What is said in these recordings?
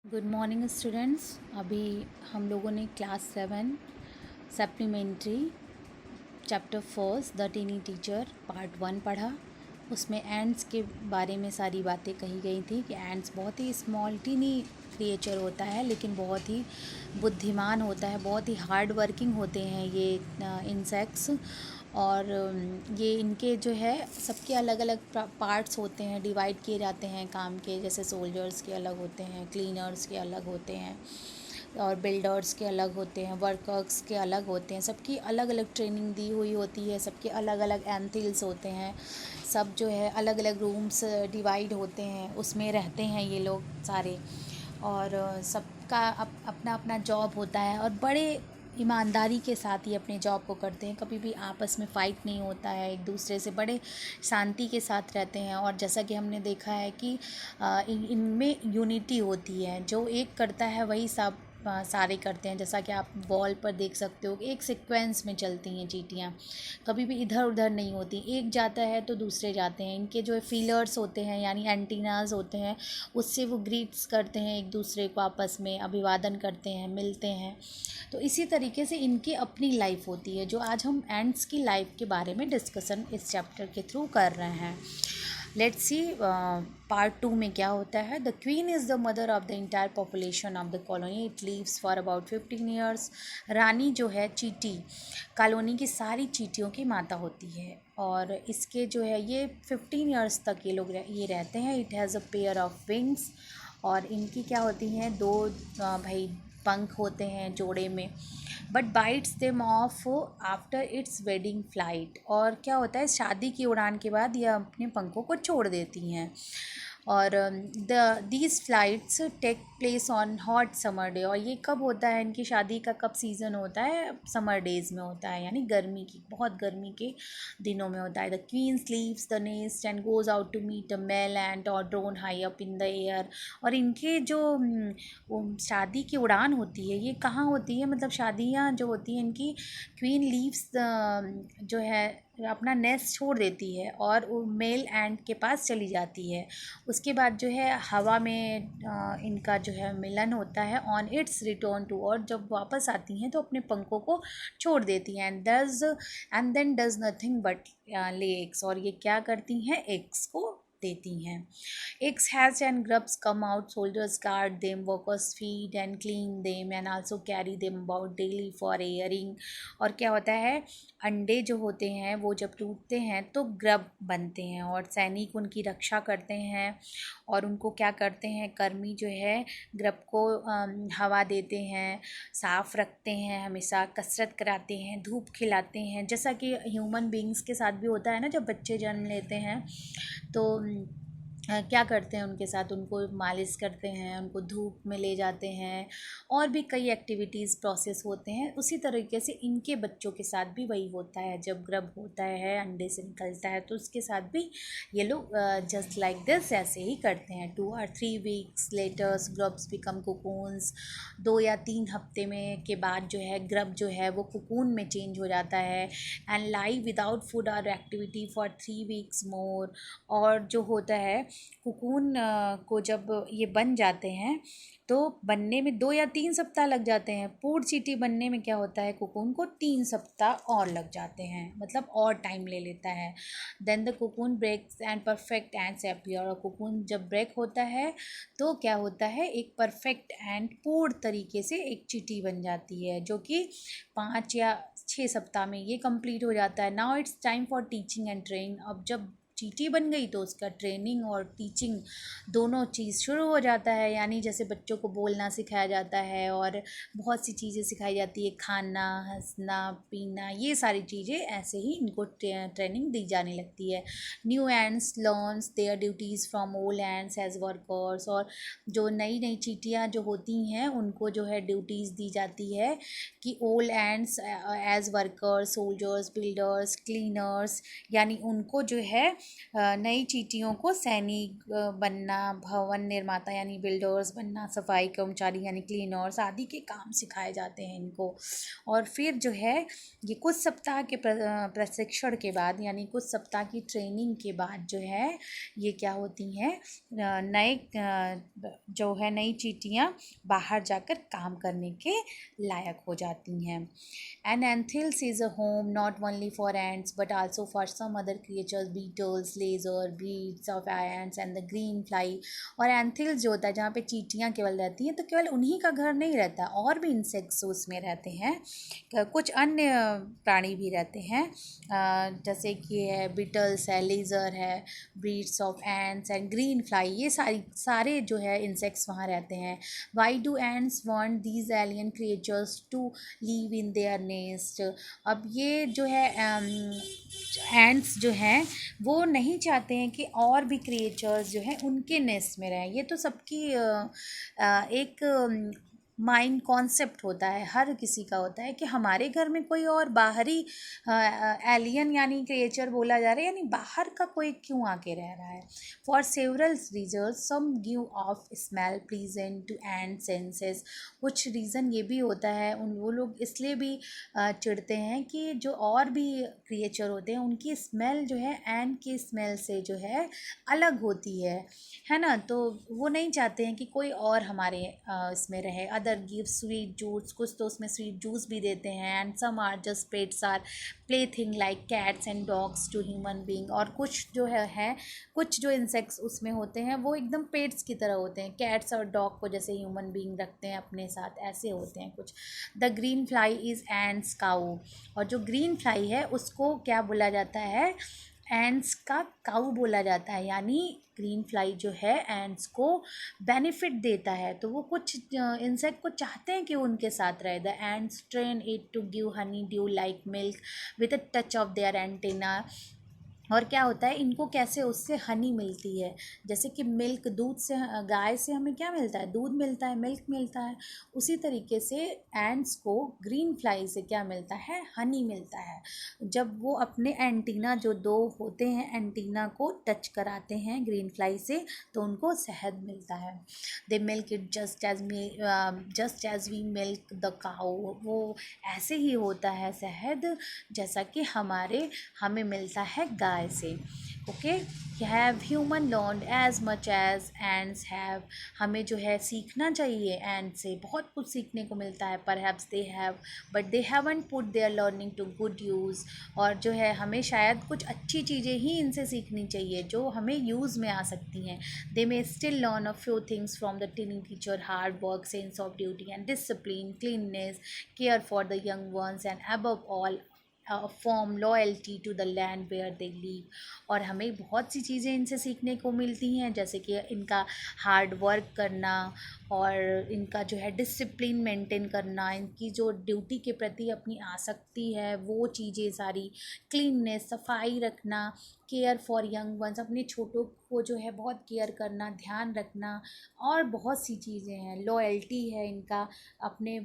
Good morning students. अभी हम लोगों ने class 7 supplementary chapter first the tiny teacher part 1 पढ़ा। उसमें एंड्स के बारे में सारी बातें कही गई थी कि एंड्स बहुत ही स्मॉल टीनी क्रिएचर होता है, लेकिन बहुत ही बुद्धिमान होता है, बहुत ही हार्ड वर्किंग होते हैं ये इंसेक्ट्स। और ये इनके जो है सबके अलग अलग पार्ट्स होते हैं, डिवाइड किए जाते हैं काम के। जैसे सोल्जर्स के अलग होते हैं, क्लीनर्स के अलग होते हैं, और बिल्डर्स के अलग होते हैं, वर्कर्स के अलग होते हैं। सबकी अलग अलग ट्रेनिंग दी हुई होती है, सबके अलग अलग एंथिल्स होते हैं। सब जो है अलग अलग रूम्स डिवाइड होते हैं, उसमें रहते हैं ये लोग सारे। और सबका अपना अपना जॉब होता है, और बड़े ईमानदारी के साथ ही अपने जॉब को करते हैं। कभी भी आपस में फ़ाइट नहीं होता है, एक दूसरे से बड़े शांति के साथ रहते हैं। और जैसा कि हमने देखा है कि इनमें यूनिटी होती है, जो एक करता है वही सब सारे करते हैं। जैसा कि आप वॉल पर देख सकते हो, एक सीक्वेंस में चलती हैं चींटियाँ, कभी भी इधर उधर नहीं होती। एक जाता है तो दूसरे जाते हैं। इनके जो फीलर्स होते हैं यानी एंटीनाज होते हैं, उससे वो ग्रीट्स करते हैं एक दूसरे को, आपस में अभिवादन करते हैं, मिलते हैं। तो इसी तरीके से इनकी अपनी लाइफ होती है, जो आज हम एंड्स की लाइफ के बारे में डिस्कशन इस चैप्टर के थ्रू कर रहे हैं। लेट्स सी पार्ट 2 में क्या होता है। The queen is the mother of the entire population of the colony. It lives for about 15 years. रानी जो है चींटी, कॉलोनी की सारी चींटियों की माता होती है, और इसके जो है ये 15 ईयर्स तक ये लोग ये रहते हैं। It has a pair of wings, और इनकी क्या होती हैं, दो भाई पंख होते हैं जोड़े में। But bytes them of after it's wedding flight. और क्या होता है, शादी की उड़ान के बाद यह अपने पंखों को छोड़ देती हैं। और these flights take place on hot summer day. और ये कब होता है, इनकी शादी का कब सीज़न होता है, समर डेज़ में होता है, यानी गर्मी की, बहुत गर्मी के दिनों में होता है। The queen leaves the nest and goes out to meet a male ant or drone high up in the air. और इनके जो शादी की उड़ान होती है, ये कहाँ होती है, मतलब शादियाँ जो होती हैं इनकी, क्वीन लीव्स जो है अपना नेस्ट छोड़ देती है और वो मेल एंड के पास चली जाती है। उसके बाद जो है हवा में इनका जो है मिलन होता है ऑन इट्स रिटर्न टू। और जब वापस आती हैं तो अपने पंखों को छोड़ देती हैं। And then does nothing but lay eggs. और ये क्या करती हैं, एग्स को देती हैं। Eggs hatch and grubs come out. Soldiers guard them, workers feed and clean them, and also carry them about daily for airing. और क्या होता है, अंडे जो होते हैं वो जब टूटते हैं तो ग्रब बनते हैं, और सैनिक उनकी रक्षा करते हैं। और उनको क्या करते हैं, कर्मी जो है ग्रब को हवा देते हैं, साफ़ रखते हैं, हमेशा कसरत कराते हैं, धूप खिलाते हैं। जैसा कि ह्यूमन बींग्स के साथ भी होता है ना, जब बच्चे जन्म लेते हैं तो क्या करते हैं उनके साथ, उनको मालिश करते हैं, उनको धूप में ले जाते हैं, और भी कई एक्टिविटीज़ प्रोसेस होते हैं। उसी तरीके से इनके बच्चों के साथ भी वही होता है। जब ग्रब होता है, अंडे से निकलता है, तो उसके साथ भी ये लोग जस्ट लाइक दिस ऐसे ही करते हैं। 2 or 3 weeks later grubs become cocoons. 2 या 3 हफ्ते में के बाद जो है ग्रब जो है वो कुकून में चेंज हो जाता है। एंड लाइव विदाउट फूड और एक्टिविटी फॉर 3 वीक्स मोर। और जो होता है कुकून को जब ये बन जाते हैं तो बनने में 2 या 3 सप्ताह लग जाते हैं। पूर्ण चींटी बनने में क्या होता है, कुकून को 3 सप्ताह और लग जाते हैं, मतलब और टाइम ले लेता है। Then the cocoon breaks and perfect ants appear. और कुकून जब ब्रेक होता है तो क्या होता है, एक परफेक्ट एंड पूर्ण तरीके से एक चींटी बन जाती है, जो कि 5 या 6 सप्ताह में ये कंप्लीट हो जाता है। Now it's time for teaching and training. अब जब चींटी बन गई तो उसका ट्रेनिंग और टीचिंग दोनों चीज़ शुरू हो जाता है। यानी जैसे बच्चों को बोलना सिखाया जाता है, और बहुत सी चीज़ें सिखाई जाती है, खाना, हंसना, पीना, ये सारी चीज़ें ऐसे ही इनको ट्रेनिंग दी जाने लगती है। New ants learns their duties from old ants as workers. और जो नई नई चींटियाँ जो होती हैं उनको जो है ड्यूटीज़ दी जाती है कि old ants as workers, soldiers, builders, cleaners, यानी उनको जो है नई चींटियों को सैनिक बनना, भवन निर्माता यानी बिल्डर्स बनना, सफाई कर्मचारी यानी क्लीनर्स आदि के काम सिखाए जाते हैं इनको। और फिर जो है ये कुछ सप्ताह के प्रशिक्षण के बाद यानी कुछ सप्ताह की ट्रेनिंग के बाद जो है ये क्या होती हैं, जो है नई चींटियाँ बाहर जाकर काम करने के लायक हो जाती हैं। An anthills is a home not only for ants but also for some other creatures, beetles, lizards, breeds of ants and the green fly। और एंथिल्स जो होता है जहाँ पे चींटियाँ केवल रहती हैं तो केवल उन्हीं का घर नहीं रहता, और भी इंसेक्ट्स उसमें रहते हैं, कुछ अन्य प्राणी भी रहते हैं, जैसे कि है बीटल्स है, लेज़र है, breeds of ants and green fly, ये सारे जो है इंसेक्ट्स वहाँ रहते हैं। Why do ants want these alien creatures to live in their nest. अब ये जो है एंट्स जो हैं वो नहीं चाहते हैं कि और भी क्रिएचर्स जो हैं उनके नेस्ट में रहें। ये तो सबकी एक माइंड कॉन्सेप्ट होता है, हर किसी का होता है कि हमारे घर में कोई और बाहरी एलियन यानी क्रिएचर बोला जा रहा है, यानी बाहर का कोई क्यों आके रह रहा है। For several reasons some give off smell pleasant to ants senses. कुछ रीज़न ये भी होता है, वो लोग इसलिए भी चिढ़ते हैं कि जो और भी क्रिएचर होते हैं उनकी स्मेल जो है एंड की स्मेल से जो है अलग होती है ना। तो वो नहीं चाहते हैं कि कोई और हमारे इसमें रहे। अदर गिव स्वीट जूस, कुछ तो उसमें स्वीट जूस भी देते हैं। And some are just pets or play thing like cats and dogs to human being. और कुछ जो है कुछ जो इंसेक्ट्स उसमें होते हैं वो एकदम पेट्स की तरह होते हैं, कैट्स और डॉग को जैसे ह्यूमन बींग रखते हैं अपने साथ, ऐसे होते हैं कुछ। The green fly is ants cow. और जो ग्रीन फ्लाई है उसको क्या बोला जाता है, एंड्स का काऊ बोला जाता है। यानी ग्रीन फ्लाई जो है एंड्स को बेनिफिट देता है, तो वो कुछ इंसेक्ट को चाहते हैं कि उनके साथ रहे। The ants train it to give honey dew like milk with a touch of their antenna. और क्या होता है, इनको कैसे उससे हनी मिलती है, जैसे कि मिल्क, दूध से, गाय से हमें क्या मिलता है, दूध मिलता है, मिल्क मिलता है। उसी तरीके से एंट्स को ग्रीन फ्लाई से क्या मिलता है, हनी मिलता है। जब वो अपने एंटीना जो दो होते हैं एंटीना को टच कराते हैं ग्रीन फ्लाई से तो उनको शहद मिलता है। They milk it just as we milk the cow. वो ऐसे ही होता है शहद जैसा कि हमें मिलता है गाय से। Okay, have human learn as much as ants have. हमें जो है सीखना चाहिए एंड से, बहुत कुछ सीखने को मिलता है। Perhaps they have but they haven't put their learning to good use. और जो है हमें शायद कुछ अच्छी चीज़ें ही इनसे सीखनी चाहिए जो हमें यूज़ में आ सकती हैं। They may still learn a few things from the tiny teacher, hard work, sense of duty and discipline, cleanliness, care for the young ones and above all form loyalty to the land where they live. और हमें बहुत सी चीज़ें इनसे सीखने को मिलती हैं, जैसे कि इनका हार्ड वर्क करना और इनका जो है डिसिप्लिन मेंटेन करना, इनकी जो ड्यूटी के प्रति अपनी आसक्ति है वो चीज़ें सारी, क्लीननेस, सफाई रखना, केयर फॉर यंग वंस, अपने छोटों को जो है बहुत केयर करना, ध्यान रखना, और बहुत सी चीज़ें हैं। लॉयल्टी है इनका अपने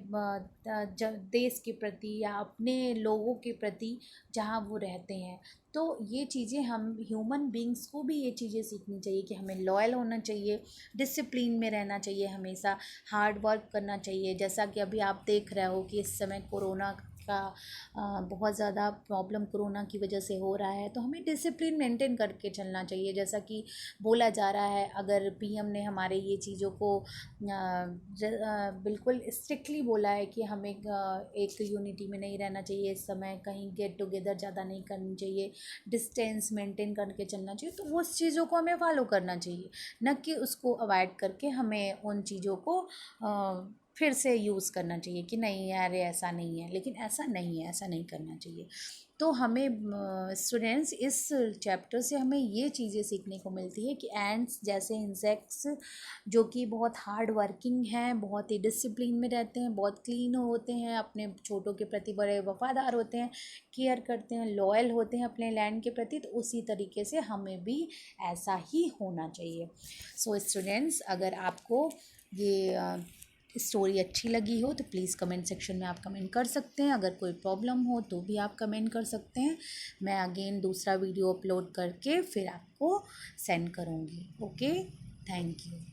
देश के प्रति या अपने लोगों के प्रति जहाँ वो रहते हैं। तो ये चीज़ें हम ह्यूमन बींग्स को भी ये चीज़ें सीखनी चाहिए कि हमें लॉयल होना चाहिए, डिसिप्लिन में रहना चाहिए, हमेशा हार्ड वर्क करना चाहिए। जैसा कि अभी आप देख रहे हो कि इस समय कोरोना का बहुत ज़्यादा प्रॉब्लम कोरोना की वजह से हो रहा है, तो हमें डिसिप्लिन मेंटेन करके चलना चाहिए। जैसा कि बोला जा रहा है, अगर पीएम ने हमारे ये चीज़ों को बिल्कुल स्ट्रिक्टली बोला है कि हमें एक यूनिटी में नहीं रहना चाहिए, इस समय कहीं गेट टुगेदर ज़्यादा नहीं करनी चाहिए, डिस्टेंस मेंटेन करके चलना चाहिए, तो उस चीज़ों को हमें फॉलो करना चाहिए, न कि उसको अवॉइड करके हमें उन चीज़ों को फिर से यूज़ करना चाहिए कि नहीं यार ऐसा नहीं है। लेकिन ऐसा नहीं है, ऐसा नहीं करना चाहिए। तो हमें स्टूडेंट्स इस चैप्टर से हमें ये चीज़ें सीखने को मिलती है कि एंट्स जैसे इंसेक्ट्स जो कि बहुत हार्ड वर्किंग हैं, बहुत ही डिसिप्लिन में रहते हैं, बहुत क्लीन होते हैं, अपने छोटों के प्रति बड़े वफादार होते हैं, केयर करते हैं, लॉयल होते हैं अपने लैंड के प्रति, तो उसी तरीके से हमें भी ऐसा ही होना चाहिए। सो स्टूडेंट्स, अगर आपको ये स्टोरी अच्छी लगी हो तो प्लीज़ कमेंट सेक्शन में आप कमेंट कर सकते हैं। अगर कोई प्रॉब्लम हो तो भी आप कमेंट कर सकते हैं। मैं अगेन दूसरा वीडियो अपलोड करके फिर आपको सेंड करूँगी। Okay, thank you.